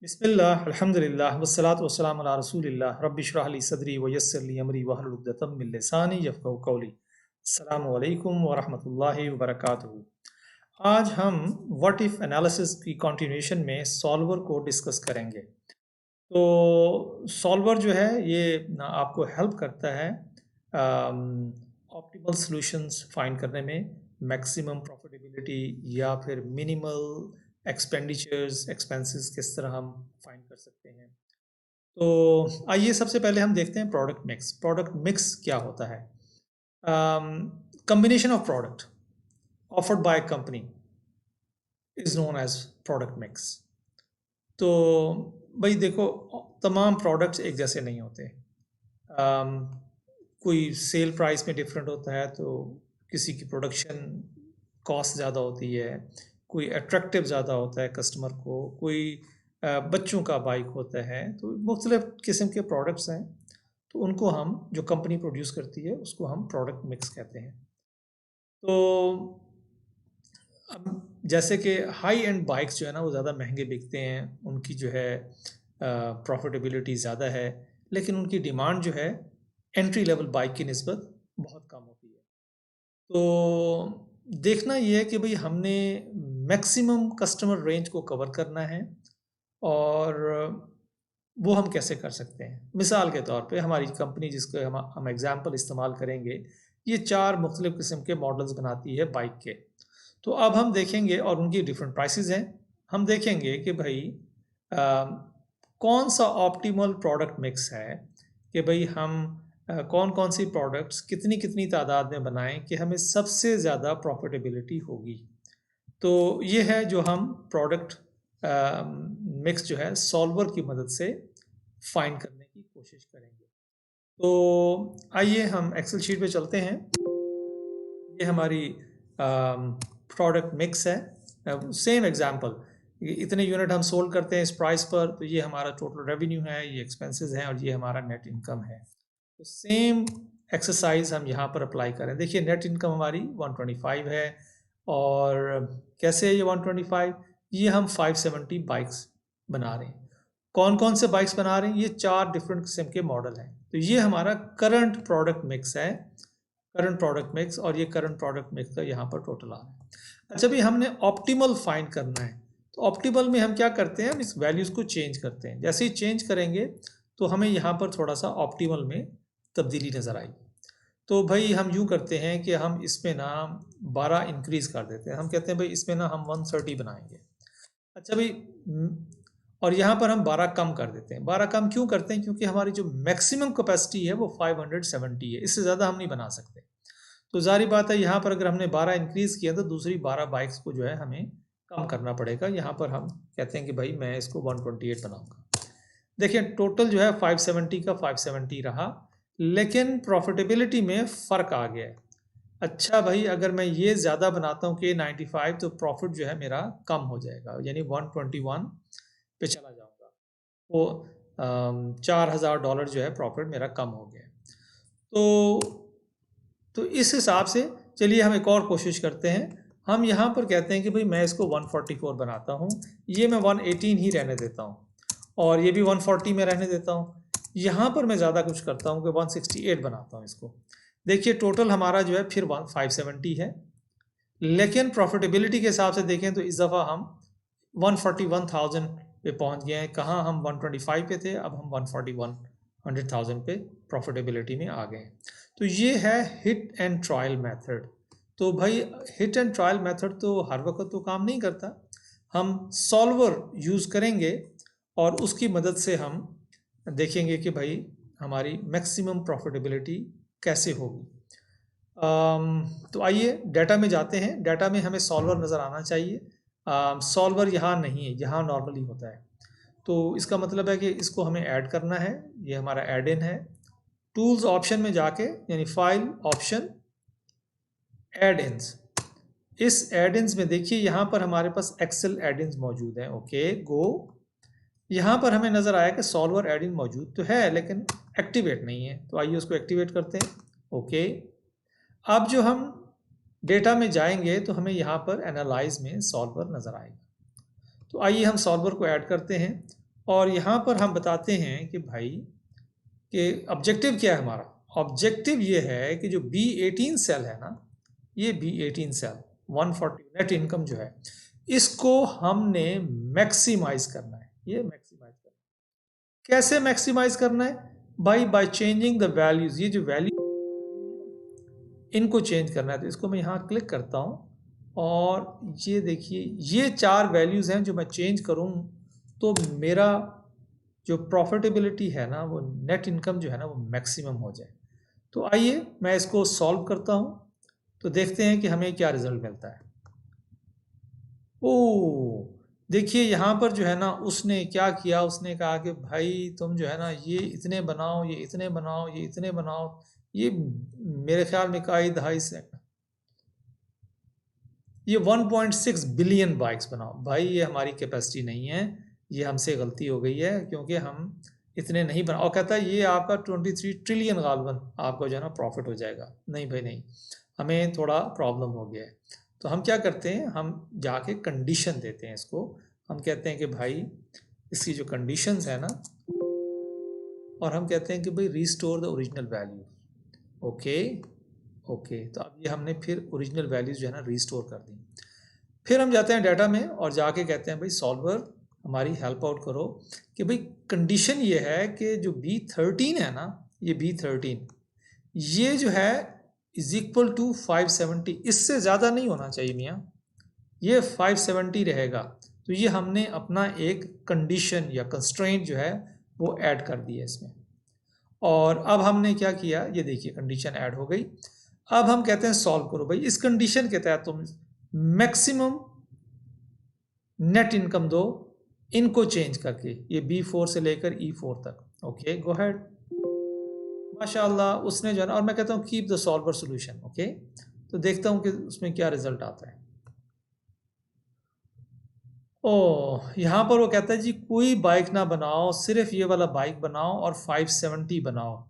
बिस्मिल्लाह अल्हम्दुलिल्लाह वस्सलातु वस्सलामु अला रसूलिल्लाह रब्बि इश्रह ली सदरी व यस्सिर ली अमरी वहलुल उक़दतम मिन लिसानी यफ़क़हू क़ौली। अस्सलामु अलैकुम व रहमतुल्लाहि व बरकातुहू। आज हम व्हाट इफ एनालिसिस की कंटिन्यूएशन में सॉल्वर को डिस्कस करेंगे। तो सॉल्वर जो है ये आपको हेल्प करता है ऑप्टिमल सॉल्यूशंस फाइंड करने में, मैक्सिमम प्रॉफिटेबिलिटी या फिर मिनिमल एक्सपेंडिचर्स एक्सपेंसेस किस तरह हम फाइंड कर सकते हैं। तो आइए सबसे पहले हम देखते हैं प्रोडक्ट मिक्स। प्रोडक्ट मिक्स क्या होता है? Combination of product offered by company is known as product mix. तो भाई देखो, तमाम प्रोडक्ट्स एक जैसे नहीं होते। कोई सेल प्राइस में डिफरेंट होता है, तो किसी की प्रोडक्शन कॉस्ट ज़्यादा होती है, कोई अट्रैक्टिव ज़्यादा होता है कस्टमर को, कोई बच्चों का बाइक होता है। तो मुख्तलिफ किस्म के प्रोडक्ट्स हैं, तो उनको हम जो कंपनी प्रोड्यूस करती है उसको हम प्रोडक्ट मिक्स कहते हैं। तो अब जैसे कि हाई एंड बाइक्स जो है ना वो ज़्यादा महंगे बिकते हैं, उनकी जो है प्रॉफिटेबिलिटी ज़्यादा है, लेकिन उनकी डिमांड जो है एंट्री लेवल बाइक की निस्बत बहुत कम होती है। तो देखना ये है कि भाई हमने मैक्सिमम कस्टमर रेंज को कवर करना है, और वो हम कैसे कर सकते हैं। मिसाल के तौर पे हमारी कंपनी जिसको हम एग्जाम्पल इस्तेमाल करेंगे, ये 4 मुख्तलिफ़ किस्म के मॉडल्स बनाती है बाइक के। तो अब हम देखेंगे, और उनकी डिफरेंट प्राइसेस हैं। हम देखेंगे कि भाई कौन सा ऑप्टिमल प्रोडक्ट मिक्स है, कि भाई हम कौन कौन सी प्रोडक्ट्स कितनी कितनी तादाद में बनाएं कि हमें सबसे ज़्यादा प्रॉफिटेबिलिटी होगी। तो ये है जो हम प्रोडक्ट मिक्स जो है सॉल्वर की मदद से फाइंड करने की कोशिश करेंगे। तो आइए हम एक्सेल शीट पे चलते हैं। ये हमारी प्रोडक्ट मिक्स है। सेम एग्जांपल, इतने यूनिट हम सोल्ड करते हैं इस प्राइस पर, तो ये हमारा टोटल रेवेन्यू है, ये एक्सपेंसेस हैं, और ये हमारा नेट इनकम है। तो सेम एक्सरसाइज हम यहाँ पर अप्लाई करें। देखिए नेट इनकम हमारी 125 है, और कैसे है ये 125? ये हम 570 बाइक्स बना रहे हैं। कौन कौन से बाइक्स बना रहे हैं? ये 4 डिफरेंट किस्म के मॉडल हैं। तो ये हमारा करंट प्रोडक्ट मिक्स है, करंट प्रोडक्ट मिक्स, और ये करंट प्रोडक्ट मिक्स का यहाँ पर टोटल आ रहा है। अच्छा भी हमने ऑप्टिमल फाइंड करना है, तो ऑप्टिमल में हम क्या करते हैं, हम इस वैल्यूज़ को चेंज करते हैं। जैसे ही चेंज करेंगे तो हमें यहाँ पर थोड़ा सा ऑप्टिमल में तब्दीली नज़र आएगी। तो भाई हम यूँ करते हैं कि हम इसमें ना 12 इंक्रीज़ कर देते हैं। हम कहते हैं भाई इसमें ना हम 130 बनाएंगे। अच्छा भाई, और यहाँ पर हम 12 कम कर देते हैं। 12 कम क्यों करते हैं? क्योंकि हमारी जो मैक्सिमम कैपेसिटी है वो 570 है, इससे ज़्यादा हम नहीं बना सकते। तो ज़ाहिर बात है यहाँ पर अगर हमने 12 इंक्रीज़ किया तो दूसरी 12 बाइक्स को जो है हमें कम करना पड़ेगा। यहाँ पर हम कहते हैं कि भाई मैं इसको 128 बनाऊंगा। देखिए टोटल जो है 570 का 570 रहा, लेकिन प्रॉफिटेबिलिटी में फ़र्क आ गया है। अच्छा भाई, अगर मैं ये ज़्यादा बनाता हूँ कि 95, तो प्रॉफिट जो है मेरा कम हो जाएगा, यानी 121 पे चला जाऊँगा। वो $4000 जो है प्रॉफिट मेरा कम हो गया। तो इस हिसाब से चलिए हम एक और कोशिश करते हैं। हम यहाँ पर कहते हैं कि भाई मैं इसको 144 बनाता हूँ, ये मैं 118 ही रहने देता हूँ, और ये भी 140 में रहने देता हूँ। यहाँ पर मैं ज़्यादा कुछ करता हूँ कि 168 बनाता हूँ इसको। देखिए टोटल हमारा जो है फिर 570 है, लेकिन प्रॉफिटेबिलिटी के हिसाब से देखें तो इस दफ़ा हम 141,000 पे पहुँच गए हैं। कहाँ हम 125 पे थे, अब हम 141,000 पे प्रॉफिटेबिलिटी में आ गए। तो ये है हिट एंड ट्रायल मेथड। तो भाई हिट एंड ट्रायल मेथड तो हर वक्त तो काम नहीं करता। हम सॉल्वर यूज़ करेंगे, और उसकी मदद से हम देखेंगे कि भाई हमारी मैक्सिमम प्रॉफिटेबिलिटी कैसे होगी। तो आइए डाटा में जाते हैं। डाटा में हमें सॉल्वर नज़र आना चाहिए। सॉल्वर यहाँ नहीं है, यहाँ नॉर्मली होता है। तो इसका मतलब है कि इसको हमें ऐड करना है। ये हमारा ऐड इन है। टूल्स ऑप्शन में जाके, यानी फाइल ऑप्शन ऐड इन्स, इस ऐड इन्स में देखिए यहाँ पर हमारे पास एक्सेल ऐड इन्स मौजूद हैं। ओके गो, यहाँ पर हमें नज़र आया कि सॉल्वर ऐड इन मौजूद तो है लेकिन एक्टिवेट नहीं है। तो आइए उसको एक्टिवेट करते हैं। ओके, अब जो हम डेटा में जाएंगे तो हमें यहाँ पर एनालाइज में सॉल्वर नज़र आएगा। तो आइए हम सॉल्वर को ऐड करते हैं। और यहाँ पर हम बताते हैं कि भाई कि ऑब्जेक्टिव क्या है हमारा। ऑब्जेक्टिव ये है कि जो B18 सेल है ना, ये B18 सेल 140 नेट इनकम जो है, इसको हमने मैक्सिमाइज करना है। ये मैक्सिमाइज करना है, कैसे मैक्सिमाइज करना है भाई? By changing the values. ये जो वैल्यू इनको चेंज करना है, तो इसको मैं यहाँ क्लिक करता हूँ और ये देखिए ये 4 वैल्यूज़ हैं जो मैं चेंज करूँ तो मेरा जो प्रॉफिटेबिलिटी है ना, वो नेट इनकम जो है ना, वो मैक्सिमम हो जाए। तो आइए मैं इसको सॉल्व करता हूँ, तो देखते हैं कि हमें क्या रिजल्ट मिलता है। ओ देखिए यहाँ पर जो है ना, उसने क्या किया, उसने कहा कि भाई तुम जो है ना ये इतने बनाओ, ये इतने बनाओ, ये इतने बनाओ। ये मेरे ख्याल में कई दहाई से ये 1.6 बिलियन बाइक्स बनाओ। भाई ये हमारी कैपेसिटी नहीं है, ये हमसे गलती हो गई है, क्योंकि हम इतने नहीं बना। और कहता है ये आपका 23 ट्रिलियन गालबन आपको जो है ना प्रॉफिट हो जाएगा। नहीं भाई नहीं, हमें थोड़ा प्रॉब्लम हो गया है। तो हम क्या करते हैं, हम जाके कंडीशन देते हैं इसको। हम कहते हैं कि भाई इसकी जो कंडीशंस है ना, और हम कहते हैं कि भाई restore the original value. Okay okay, तो अब ये हमने फिर ओरिजिनल वैल्यूज जो है ना रिस्टोर कर दी। फिर हम जाते हैं डाटा में और जाके कहते हैं भाई सॉल्वर हमारी हेल्प आउट करो कि भाई कंडीशन ये है कि जो B13 है ना, ये B13 ये जो है इज इक्वल टू 570, इससे ज़्यादा नहीं होना चाहिए मियाँ, ये 570 रहेगा। तो ये हमने अपना एक कंडीशन या कंस्ट्रेंट जो है वो ऐड कर दिया इसमें। और अब हमने क्या किया, ये देखिए कंडीशन ऐड हो गई। अब हम कहते हैं सॉल्व करो भाई, इस कंडीशन के तहत तुम मैक्सिमम नेट इनकम दो, इनको चेंज करके, ये B4 से लेकर E4 तक। Okay go head. माशाल्लाह उसने जो है ना, और मैं कहता हूँ keep the solver solution. Okay, तो देखता हूँ कि उसमें क्या रिजल्ट आता है। ओ यहाँ पर वो कहता है जी कोई बाइक ना बनाओ, सिर्फ ये वाला बाइक बनाओ और 570 बनाओ,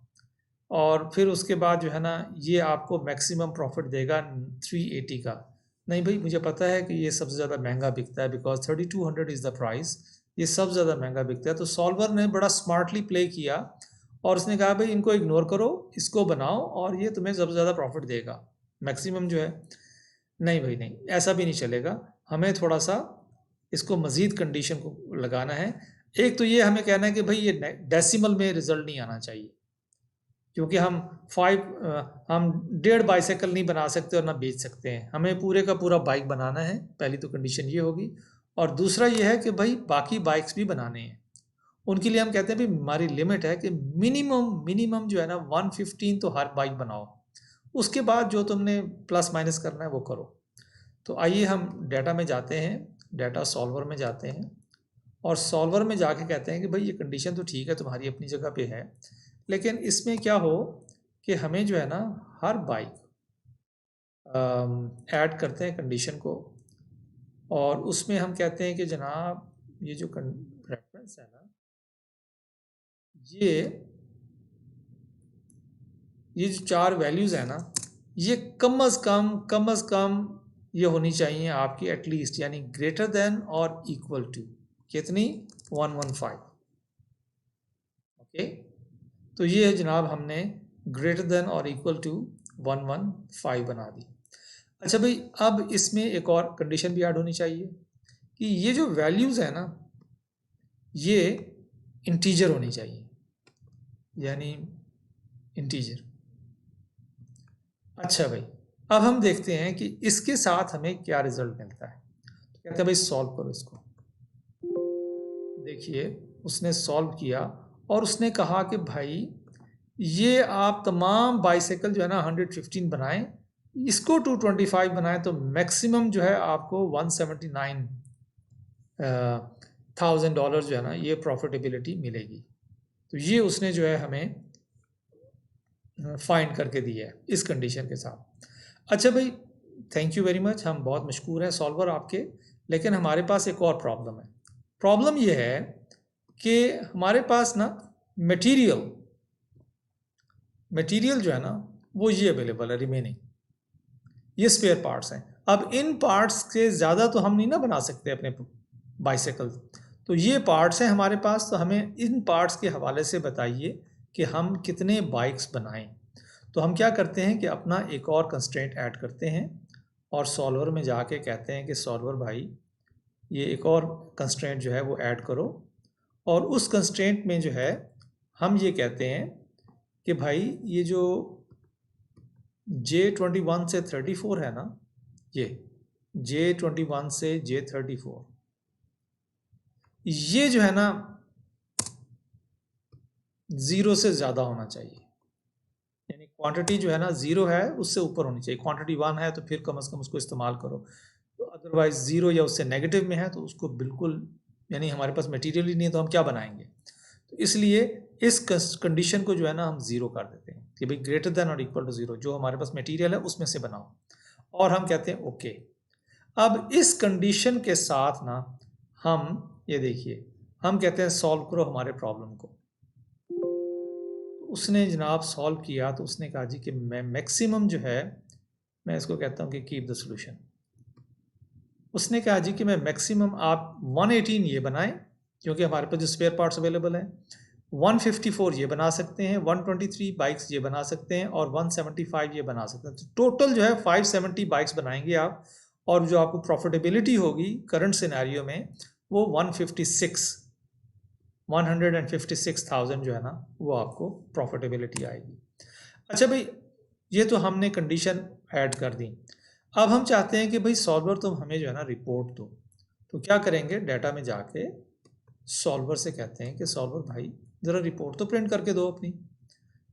और फिर उसके बाद जो है ना ये आपको मैक्सिमम प्रॉफिट देगा 380 का। नहीं भाई मुझे पता है कि ये सबसे ज़्यादा महंगा बिकता है, बिकॉज 3200 इज़ द प्राइस, ये सबसे ज़्यादा महंगा बिकता है। तो सॉल्वर ने बड़ा स्मार्टली प्ले किया और उसने कहा भाई इनको इग्नोर करो, इसको बनाओ और ये तुम्हें सबसे ज़्यादा प्रॉफिट देगा, मैक्सिमम जो है। नहीं भाई नहीं, ऐसा भी नहीं चलेगा, हमें थोड़ा सा इसको मज़ीद कंडीशन को लगाना है। एक तो ये हमें कहना है कि भाई ये डेसिमल में रिजल्ट नहीं आना चाहिए, क्योंकि हम 1.5 बाइसाइकिल नहीं बना सकते और ना बेच सकते हैं, हमें पूरे का पूरा बाइक बनाना है। पहली तो कंडीशन ये होगी। और दूसरा ये है कि भाई बाकी बाइक्स भी बनाने हैं, उनके लिए हम कहते हैं भाई हमारी लिमिट है कि मिनिमम जो है ना 115 तो हर बाइक बनाओ, उसके बाद जो तुमने प्लस माइनस करना है वो करो। तो आइए हम डाटा में जाते हैं, डाटा सॉल्वर में जाते हैं और सॉल्वर में जाके कहते हैं कि भाई ये कंडीशन तो ठीक है तुम्हारी अपनी जगह पे है, लेकिन इसमें क्या हो कि हमें जो है ना हर बाइक ऐड करते हैं कंडीशन को, और उसमें हम कहते हैं कि जनाब ये जो रेफरेंस है ना, ये जो 4 वैल्यूज़ है ना, ये कम अज़ कम ये होनी चाहिए आपकी एटलीस्ट, यानी ग्रेटर देन और इक्वल टू कितनी 115। ओके, तो ये है जनाब हमने ग्रेटर देन और इक्वल टू 115 बना दी। अच्छा भाई अब इसमें एक और कंडीशन भी ऐड होनी चाहिए कि ये जो वैल्यूज़ है ना ये इंटीजर होनी चाहिए, यानी इंटीजर। अच्छा भाई अब हम देखते हैं कि इसके साथ हमें क्या रिजल्ट मिलता है। तो कहते हैं भाई सॉल्व करो इसको। देखिए उसने सॉल्व किया और उसने कहा कि भाई ये आप तमाम बाइसाइकिल जो है ना 115 बनाएं, इसको 225 बनाएं, तो मैक्सिमम जो है आपको $179,000 जो है ना ये प्रॉफिटेबिलिटी मिलेगी। तो ये उसने जो है हमें फाइंड करके दिया है इस कंडीशन के साथ। अच्छा भाई थैंक यू वेरी मच, हम बहुत मशकूर हैं सॉल्वर आपके, लेकिन हमारे पास एक और प्रॉब्लम है। प्रॉब्लम ये है कि हमारे पास ना मटेरियल जो है ना वो ये अवेलेबल है रिमेनिंग, ये स्पेयर पार्ट्स हैं। अब इन पार्ट्स के ज़्यादा तो हम नहीं ना बना सकते अपने बाइसाइकिल, तो ये पार्ट्स हैं हमारे पास, तो हमें इन पार्ट्स के हवाले से बताइए कि हम कितने बाइक्स बनाएं। तो हम क्या करते हैं कि अपना एक और कंस्ट्रेंट ऐड करते हैं और सॉल्वर में जाके कहते हैं कि सॉल्वर भाई ये एक और कंस्ट्रेंट जो है वो ऐड करो, और उस कंस्ट्रेंट में जो है हम ये कहते हैं कि भाई ये जो J21 से 34 है ना, ये J21 से J34 ये जो है ना 0 से ज़्यादा होना चाहिए, यानी क्वांटिटी जो है ना 0 है उससे ऊपर होनी चाहिए। क्वांटिटी 1 है तो फिर कम से कम उसको इस्तेमाल करो, तो अदरवाइज 0 या उससे नेगेटिव में है तो उसको बिल्कुल, यानी हमारे पास मटेरियल ही नहीं है तो हम क्या बनाएंगे। तो इसलिए इस कंडीशन को जो है ना हम 0 कर देते हैं कि भाई ग्रेटर देन और इक्वल टू 0, जो हमारे पास मटेरियल है उसमें से बनाओ, और हम कहते हैं ओके। अब इस कंडीशन के साथ ना हम ये देखिए, हम कहते हैं सॉल्व करो हमारे प्रॉब्लम को। उसने जनाब सॉल्व किया तो उसने कहा जी कि मैं मैक्सिमम जो है, मैं इसको कहता हूँ कि कीप द सोल्यूशन। उसने कहा जी कि मैं मैक्सिमम आप 118 ये बनाएं, क्योंकि हमारे पास जो स्पेयर पार्ट्स अवेलेबल हैं, 154 ये बना सकते हैं, 123 बाइक्स ये बना सकते हैं, और 175 ये बना सकते हैं। तो टोटल जो है 570 बाइक्स बनाएंगे आप, और जो आपको प्रॉफिटेबिलिटी होगी करंट सिनेरियो में वो 156,000 जो है ना वो आपको प्रॉफिटेबिलिटी आएगी। अच्छा भाई, ये तो हमने कंडीशन ऐड कर दी। अब हम चाहते हैं कि भाई सॉल्वर तुम हमें जो है ना रिपोर्ट दो। तो क्या करेंगे, डाटा में जाके सॉल्वर से कहते हैं कि सॉल्वर भाई ज़रा रिपोर्ट तो प्रिंट करके दो अपनी।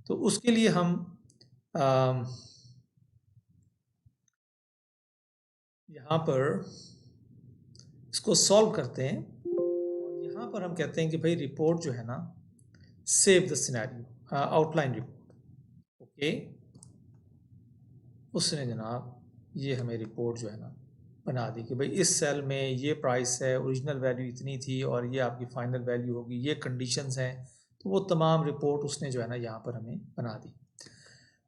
तो उसके लिए हम यहाँ पर इसको सॉल्व करते हैं, और यहाँ पर हम कहते हैं कि भाई रिपोर्ट जो है ना save the scenario outline report. Okay, उसने जनाब ये हमें रिपोर्ट जो है ना बना दी कि भाई इस सेल में ये प्राइस है, ओरिजिनल वैल्यू इतनी थी और ये आपकी फाइनल वैल्यू होगी, ये कंडीशंस हैं। तो वो तमाम रिपोर्ट उसने जो है ना यहाँ पर हमें बना दी।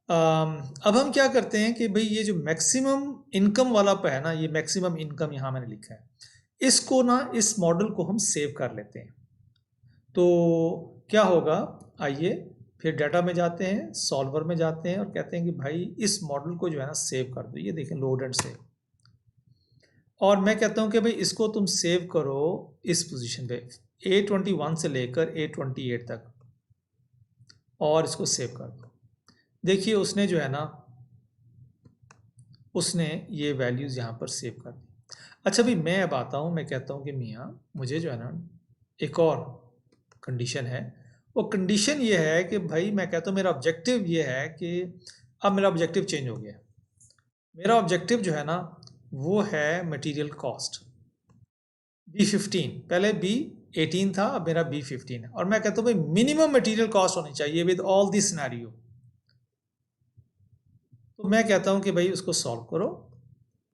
अब हम क्या करते हैं कि भाई ये जो मैक्सिमम इनकम वाला पे है ना, ये मैक्सिमम इनकम यहाँ मैंने लिखा है, इसको ना इस मॉडल को हम सेव कर लेते हैं। तो क्या होगा, आइए फिर डाटा में जाते हैं, सॉल्वर में जाते हैं और कहते हैं कि भाई इस मॉडल को जो है ना सेव कर दो। ये देखें लोड एंड सेव, और मैं कहता हूं कि भाई इसको तुम सेव करो इस पोजीशन पे A21 से लेकर A28 तक, और इसको सेव कर दो। देखिए उसने जो है ना उसने ये वैल्यूज़ यहाँ पर सेव कर दी। अच्छा भाई, मैं अब आता हूँ, मैं कहता हूँ कि मियाँ मुझे जो है ना एक और कंडीशन है। वो कंडीशन ये है कि भाई मैं कहता हूँ मेरा ऑब्जेक्टिव ये है कि अब मेरा ऑब्जेक्टिव चेंज हो गया। मेरा ऑब्जेक्टिव जो है ना वो है मटेरियल कॉस्ट B15, पहले B18 था, अब मेरा B15 है, और मैं कहता हूँ भाई मिनिमम मटेरियल कॉस्ट होनी चाहिए विद ऑल दिस सिनेरियो। तो मैं कहता हूँ कि भाई उसको सॉल्व करो।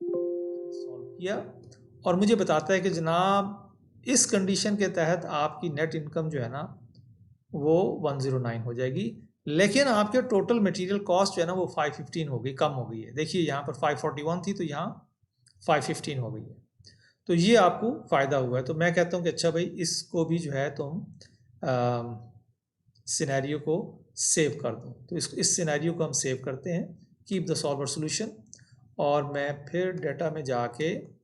सॉल्व किया और मुझे बताता है कि जनाब इस कंडीशन के तहत आपकी नेट इनकम जो है ना वो 109 हो जाएगी, लेकिन आपके टोटल मटेरियल कॉस्ट जो है ना वो 515 हो गई, कम हो गई है। देखिए यहाँ पर 541 थी तो यहाँ 515 हो गई है। तो ये आपको फ़ायदा हुआ है। तो मैं कहता हूँ कि अच्छा भाई इसको भी जो है तुम सिनेरियो को सेव कर दो। तो इस सिनेरियो को हम सेव करते हैं, कीप द सॉल्वर सोल्यूशन, और मैं फिर डाटा में जाके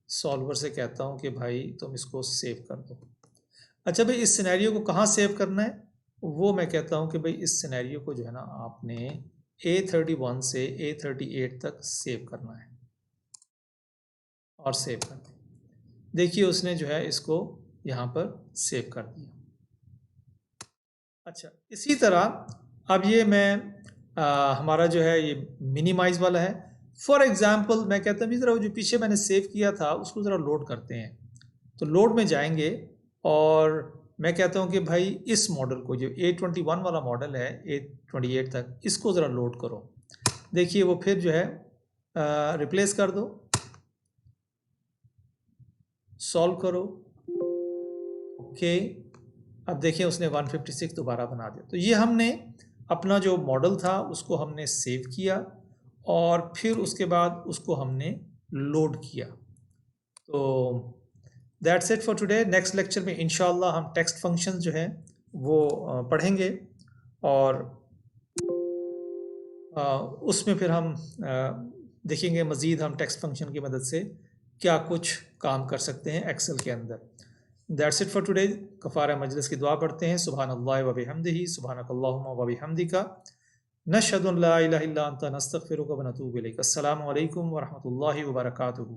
सॉल्वर से कहता हूँ कि भाई तुम इसको सेव कर दो। अच्छा भाई, इस सिनेरियो को कहाँ सेव करना है, वो मैं कहता हूँ कि भाई इस सिनेरियो को जो है ना आपने A31 से A38 तक सेव करना है, और सेव कर दें। देखिए उसने जो है इसको यहाँ पर सेव कर दिया। अच्छा, इसी तरह अब ये मैं हमारा जो है ये मिनिमाइज वाला है। फॉर एग्जांपल मैं कहता हूँ ज़रा जो पीछे मैंने सेव किया था उसको ज़रा लोड करते हैं। तो लोड में जाएंगे और मैं कहता हूँ कि भाई इस मॉडल को जो A21 वाला मॉडल है A28 तक, इसको ज़रा लोड करो। देखिए वो फिर जो है रिप्लेस कर दो, सॉल्व करो। ओके, अब देखिए उसने 156 दोबारा बना दिया। तो ये हमने अपना जो मॉडल था उसको हमने सेव किया और फिर उसके बाद उसको हमने लोड किया। तो that's it for today. Next lecture में इंशाल्लाह हम टेक्स्ट फंक्शन जो है वो पढ़ेंगे, और उसमें फिर हम देखेंगे मज़ीद हम टेक्स्ट फंक्शन की मदद से क्या कुछ काम कर सकते हैं एक्सेल के अंदर। That's it for today. कफ़ारा मजलिस की दुआ पढ़ते हैं। सुबहानल्लाहि व बिहम्दिही, सुबहानकल्लाहुम्मा व बिहम्दिका, नशहदु अन ला इलाहा इल्ला अंता, नस्तगफिरुका व नतूबु इलैक। अस्सलामु अलैकुम व रहमतुल्लाहि व बरकातुहू।